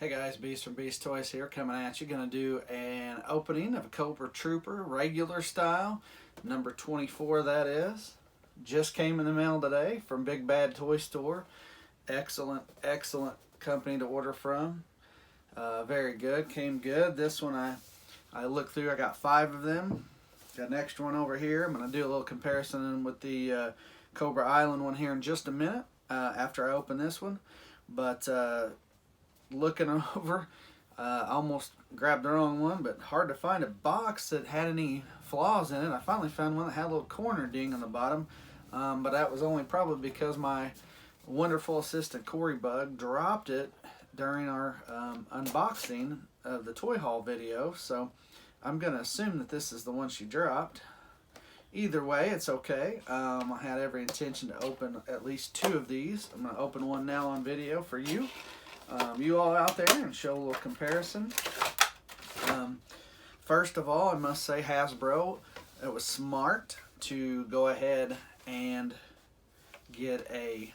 Hey guys, Beast from Beast Toys here, coming at you. Gonna do an opening of a Cobra Trooper, regular style, number 24 that is. Just came in the mail today from Big Bad Toy Store. Excellent, excellent company to order from. Very good, came good. This one I looked through, I got 5 of them. Got an extra one over here. I'm gonna do a little comparison with the Cobra Island one here in just a minute after I open this one. But looking over, almost grabbed the wrong one, but hard to find a box that had any flaws in it. I finally found one that had a little corner ding on the bottom, but that was only probably because my wonderful assistant Corey Bug dropped it during our unboxing of the toy haul video, so I'm going to assume that this is the one she dropped. Either way, it's okay. I had every intention to open at least 2 of these. I'm going to open one now on video for you. You all out there, and show a little comparison. First of all, I must say Hasbro, it was smart to go ahead and get a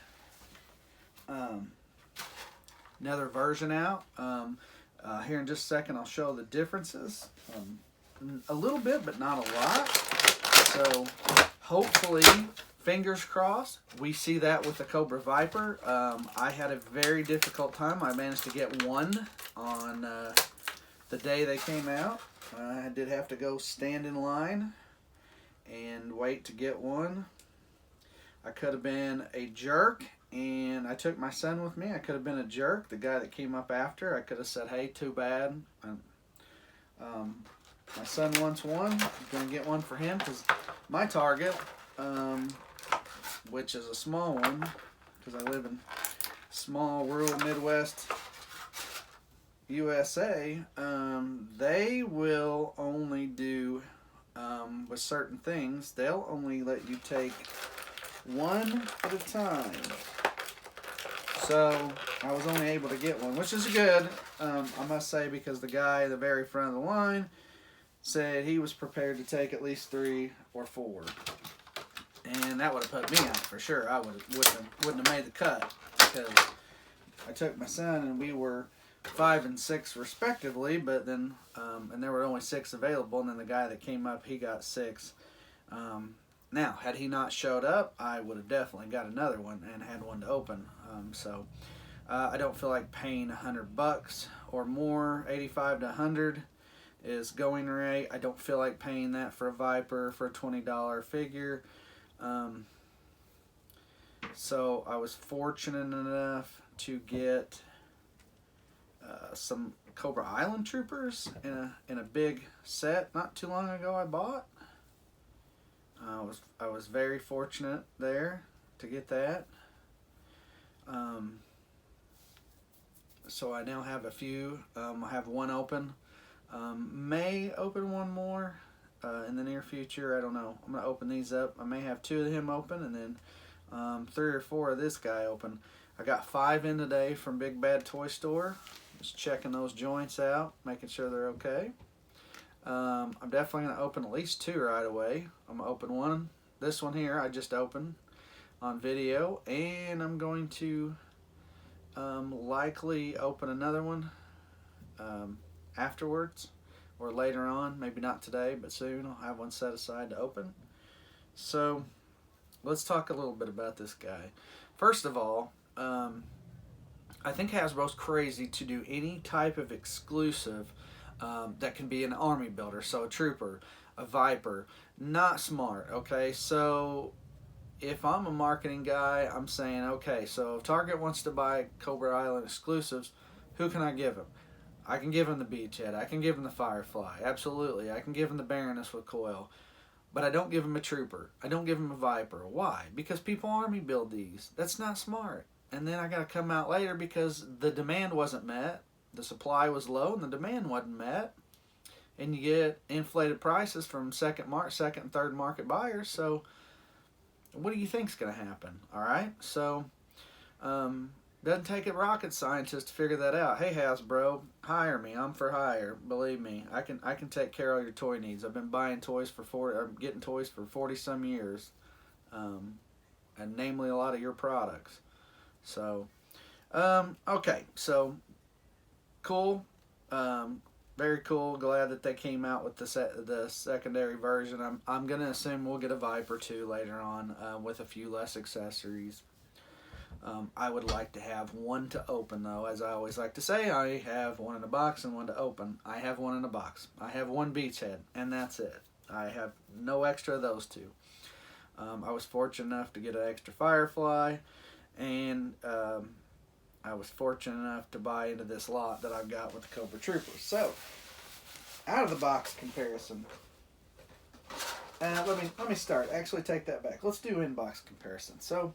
another version out. Here in just a second I'll show the differences. A little bit, but not a lot. So hopefully, fingers crossed, we see that with the Cobra Viper. I had a very difficult time. I managed to get one on the day they came out. I did have to go stand in line and wait to get one. I could have been a jerk, and I took my son with me. I could have been a jerk. The guy that came up after, I could have said, hey, too bad. My son wants one. I'm going to get one for him because my target, which is a small one, because I live in small rural Midwest USA, they will only do, with certain things, they'll only let you take one at a time. So I was only able to get one, which is good, I must say, because the guy at the very front of the line said he was prepared to take at least 3 or 4. And that would have put me out for sure. I wouldn't have made the cut, because I took my son and we were 5 and 6 respectively, but then and there were only 6 available, and then the guy that came up, he got 6. Now, had he not showed up, I would have definitely got another one and had one to open. I don't feel like paying $100 or more. 85 to 100 is going rate. I don't feel like paying that for a Viper for a $20 figure. So I was fortunate enough to get some Cobra Island Troopers in a big set not too long ago. I bought. I was very fortunate there to get that. So I now have a few. I have one open. May open one more in the near future. I don't know. I'm going to open these up. I may have 2 of him open, and then 3 or 4 of this guy open. I got 5 in today from Big Bad Toy Store. Just checking those joints out, making sure they're okay. I'm definitely going to open at least 2 right away. I'm going to open one. This one here I just opened on video, and I'm going to likely open another one afterwards or later on. Maybe not today, but soon. I'll have one set aside to open. So let's talk a little bit about this guy. First of all, I think Hasbro's crazy to do any type of exclusive that can be an army builder. So a Trooper, a Viper. Not smart, okay? So if I'm a marketing guy, I'm saying, okay, so if Target wants to buy Cobra Island exclusives, who can I give him? I can give him the Beachhead. I can give him the Firefly. Absolutely. I can give him the Baroness with coil. But I don't give him a Trooper. I don't give him a Viper. Why? Because people army build these. That's not smart. And then I got to come out later because the demand wasn't met. The supply was low and the demand wasn't met. And you get inflated prices from second and third market buyers. So what do you think's going to happen? All right? So doesn't take a rocket scientist to figure that out. Hey Hasbro, hire me. I'm for hire. Believe me, I can take care of your toy needs. I've been buying toys getting toys for 40 some years, and namely a lot of your products. So, okay, so cool. Very cool. Glad that they came out with the secondary version. I'm gonna assume we'll get a Viper too later on with a few less accessories. I would like to have one to open though, as I always like to say. I have one in a box and one to open. I have one in a box. I have one Beachhead, and that's it. I have no extra of those two. I was fortunate enough to get an extra Firefly, and I was fortunate enough to buy into this lot that I've got with the Cobra Trooper. So, out of the box comparison. Let me start. Actually, take that back. Let's do in-box comparison. So,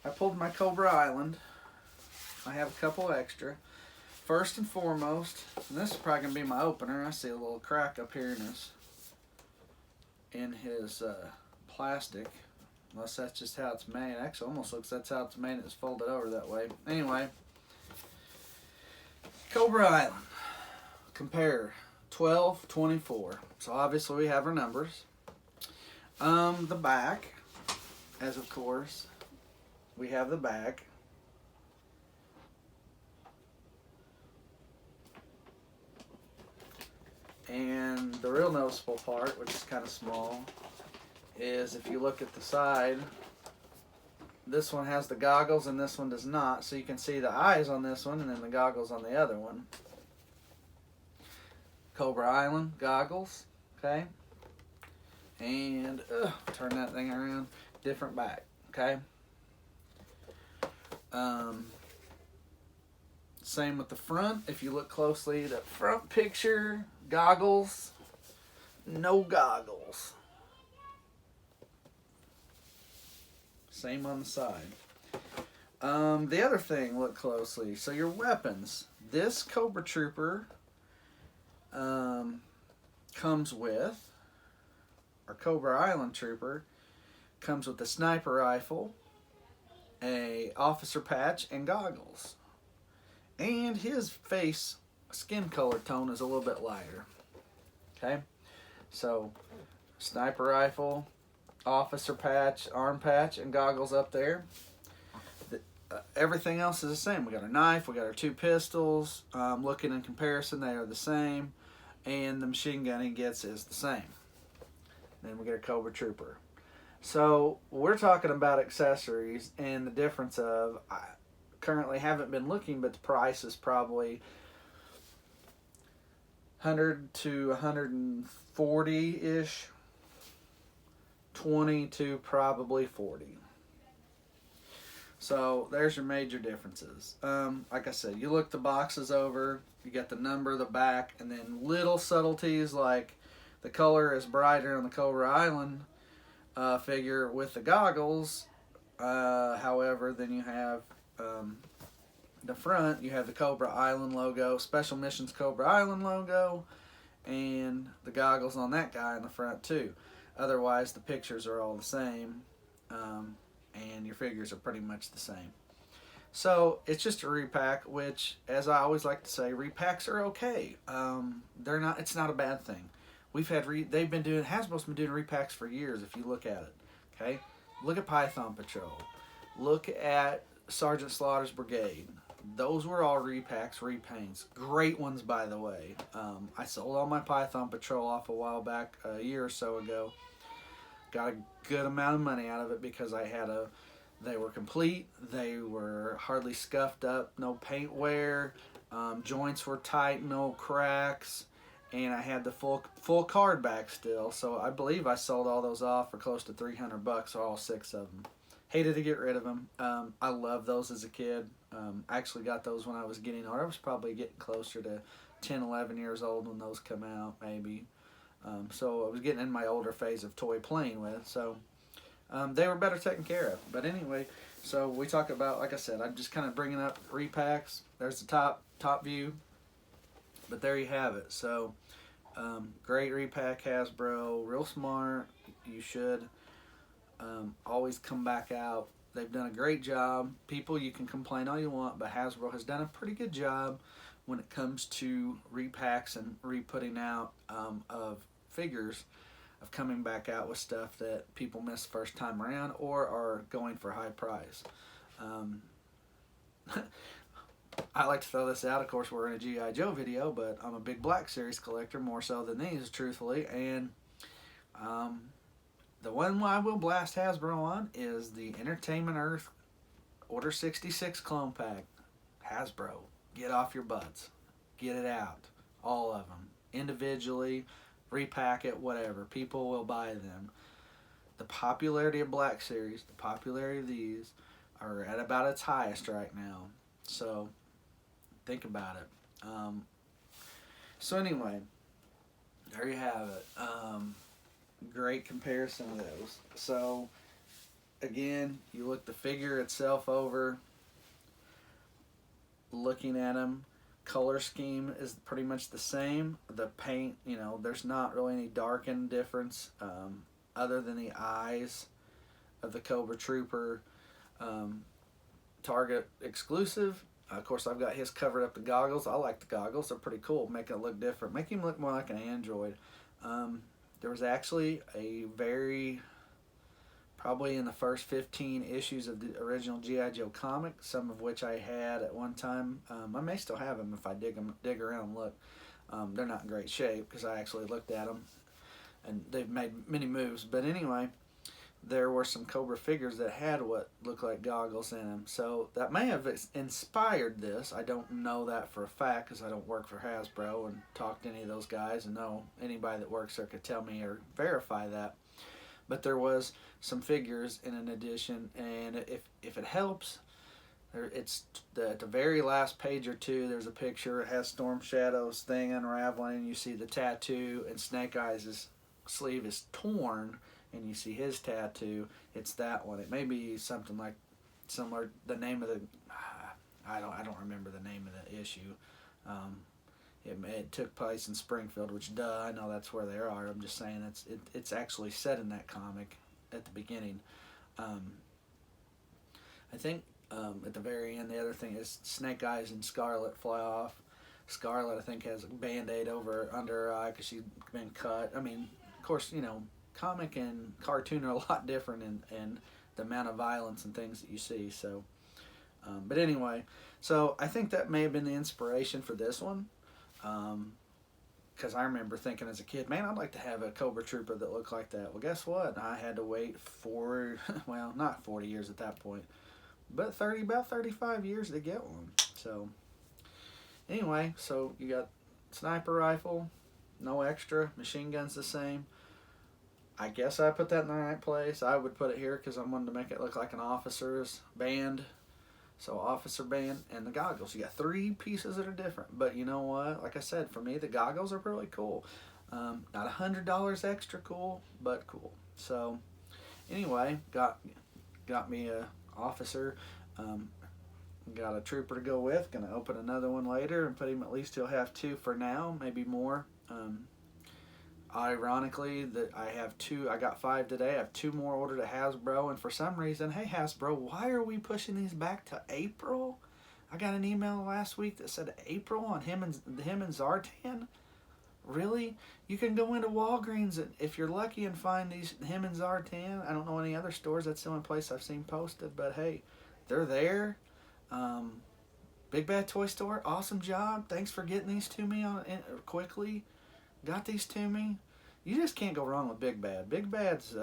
I pulled my Cobra Island. I have a couple extra. First and foremost, and this is probably gonna be my opener. I see a little crack up here in his plastic. Unless that's just how it's made. Actually, almost looks that's how it's made. It's folded over that way. Anyway, Cobra Island. Compare 12, 24. So obviously we have our numbers. The back, as of course, we have the back. And the real noticeable part, which is kind of small, is if you look at the side, this one has the goggles and this one does not. So you can see the eyes on this one and then the goggles on the other one. Cobra Island goggles, okay? And turn that thing around, different back, okay? Same with the front. If you look closely, the front picture, goggles, no goggles. Same on the side. The other thing, look closely. So your weapons. This Cobra Trooper comes with, or Cobra Island Trooper, comes with a sniper rifle, a officer patch, and goggles. And his face skin color tone is a little bit lighter. Okay? So, sniper rifle, officer patch, arm patch, and goggles up there. Everything else is the same. We got our knife, we got our two pistols. Looking in comparison, they are the same. And the machine gun he gets is the same. Then we get a Cobra Trooper. So, we're talking about accessories and the difference of, I currently haven't been looking, but the price is probably 100 to 140-ish. 20 to probably 40. So there's your major differences. Like I said, you look the boxes over, you got the number, the back, and then little subtleties like the color is brighter on the Cobra Island figure with the goggles. However, then you have the front, you have the Cobra Island logo, Special Missions Cobra Island logo, and the goggles on that guy in the front too. Otherwise, the pictures are all the same, and your figures are pretty much the same. So it's just a repack, which, as I always like to say, repacks are okay. They're not. It's not a bad thing. Hasbro's been doing repacks for years. If you look at it, okay, look at Python Patrol, look at Sergeant Slaughter's Brigade. Those were all repacks, repaints. Great ones, by the way. I sold all my Python Patrol off a while back, a year or so ago. Got a good amount of money out of it because they were complete. They were hardly scuffed up, no paint wear. Joints were tight, no cracks. And I had the full card back still. So I believe I sold all those off for close to $300, all 6 of them. Hated to get rid of them. I loved those as a kid. I actually got those when I was getting older. I was probably getting closer to 10, 11 years old when those come out, maybe. So I was getting in my older phase of toy playing with. So they were better taken care of. But anyway, so we talk about, like I said, I'm just kind of bringing up repacks. There's the top view. But there you have it. So great repack, Hasbro. Real smart. You should always come back out. They've done a great job. People, you can complain all you want, but Hasbro has done a pretty good job when it comes to repacks and re-putting out of figures, of coming back out with stuff that people missed first time around or are going for high price. I like to throw this out. Of course, we're in a G.I. Joe video, but I'm a big Black Series collector, more so than these, truthfully. And um, the one I will blast Hasbro on is the Entertainment Earth Order 66 clone pack. Hasbro, get off your butts. Get it out. All of them. Individually, repack it, whatever. People will buy them. The popularity of Black Series, the popularity of these, are at about its highest right now. So, think about it. So anyway, there you have it. Great comparison of those. So, again, you look the figure itself over, looking at them, color scheme is pretty much the same. The paint, there's not really any darken difference other than the eyes of the Cobra Trooper Target exclusive. Of course, I've got his covered up the goggles. I like the goggles. They're pretty cool. Make it look different. Make him look more like an android. There was actually probably in the first 15 issues of the original G.I. Joe comic, some of which I had at one time. I may still have them if I dig around and look. They're not in great shape because I actually looked at them, and they've made many moves. But anyway, there were some Cobra figures that had what looked like goggles in them. So that may have inspired this. I don't know that for a fact because I don't work for Hasbro and talk to any of those guys and know anybody that works there could tell me or verify that. But there was some figures in an edition, and if it helps, it's at the very last page or two, there's a picture. It has Storm Shadow's thing unraveling, and you see the tattoo, and Snake Eyes' sleeve is torn, and you see his tattoo. It's that one. It may be something like similar. The name of the I don't remember the name of the issue. It took place in Springfield, which I know that's where they are. I'm just saying it's actually set in that comic at the beginning. I think at the very end, the other thing is Snake Eyes and Scarlet fly off. Scarlet, I think, has a Band-Aid under her eye because she's been cut. I mean, of course, comic and cartoon are a lot different in the amount of violence and things that you see. So, but anyway, so I think that may have been the inspiration for this one. Because I remember thinking as a kid, man, I'd like to have a Cobra Trooper that looked like that. Well, guess what? I had to wait well, not 40 years at that point, but about 35 years to get one. So, anyway, so you got sniper rifle, no extra, machine gun's the same. I guess I put that in the right place. I would put it here because I wanted to make it look like an officer's band. So officer band and the goggles. You got 3 pieces that are different. But you know what? Like I said, for me, the goggles are really cool. Not $100 extra cool, but cool. So anyway, got me a officer. Got a trooper to go with. Gonna open another one later and put him, at least he'll have 2 for now, maybe more. Ironically, that I have 2. I got 5 today. I have 2 more ordered at Hasbro, and for some reason, hey Hasbro, why are we pushing these back to April? I got an email last week that said April on him and Zartan. Really? You can go into Walgreens and, if you're lucky, and find these him and Zartan. I don't know any other stores. That's the only place I've seen posted. But hey, they're there. Big Bad Toy Store, awesome job. Thanks for getting these to me quickly. Got these to me. You just can't go wrong with Big Bad. Big Bad's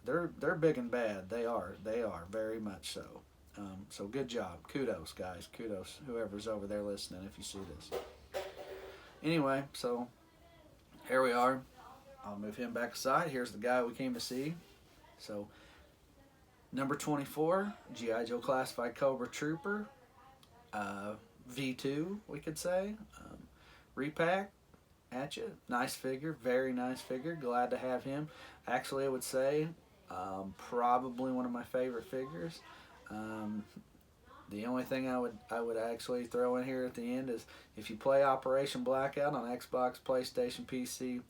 they're big and bad. They are very much so. So good job. Kudos, guys. Kudos, whoever's over there listening, if you see this. Anyway, so here we are. I'll move him back aside. Here's the guy we came to see. So number 24, G.I. Joe Classified Cobra Trooper, V2, we could say. Repack. At you. Nice figure, very nice figure. Glad to have him. Actually, I would say probably one of my favorite figures. The only thing I would actually throw in here at the end is if you play Operation Blackout on Xbox, PlayStation, PC.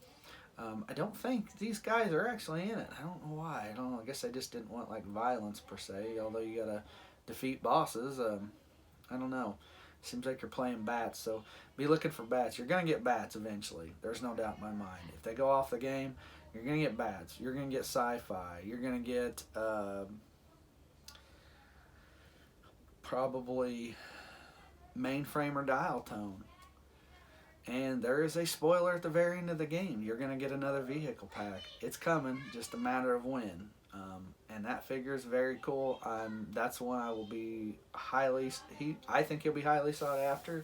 I don't think these guys are actually in it. I don't know why. I don't know. I guess they just didn't want like violence per se. Although you gotta defeat bosses. I don't know. Seems like you're playing bats, so be looking for bats. You're going to get bats eventually. There's no doubt in my mind. If they go off the game, you're going to get bats. You're going to get sci-fi. You're going to get probably mainframe or dial tone. And there is a spoiler at the very end of the game. You're going to get another vehicle pack. It's coming, just a matter of when. And that figure is very cool. That's one I will be I think he'll be highly sought after.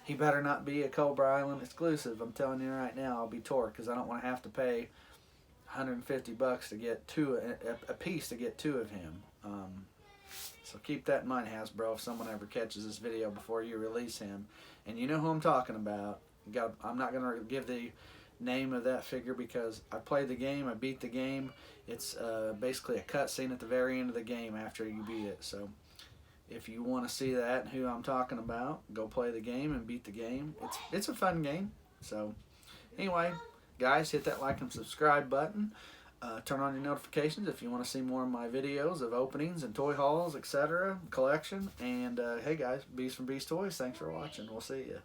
He better not be a Cobra Island exclusive. I'm telling you right now, I'll be torqued because I don't want to have to pay $150 to get a piece to get two of him. So keep that in mind, Hasbro, if someone ever catches this video before you release him. And you know who I'm talking about. I'm not going to give the name of that figure because I played the game, I beat the game. It's basically a cutscene at the very end of the game after you beat it. So if you want to see that and who I'm talking about, go play the game and beat the game. It's a fun game. So anyway, guys, hit that like and subscribe button. Turn on your notifications if you want to see more of my videos of openings and toy hauls, etc., collection. And hey guys, Beast from Beast Toys, thanks for watching. We'll see you.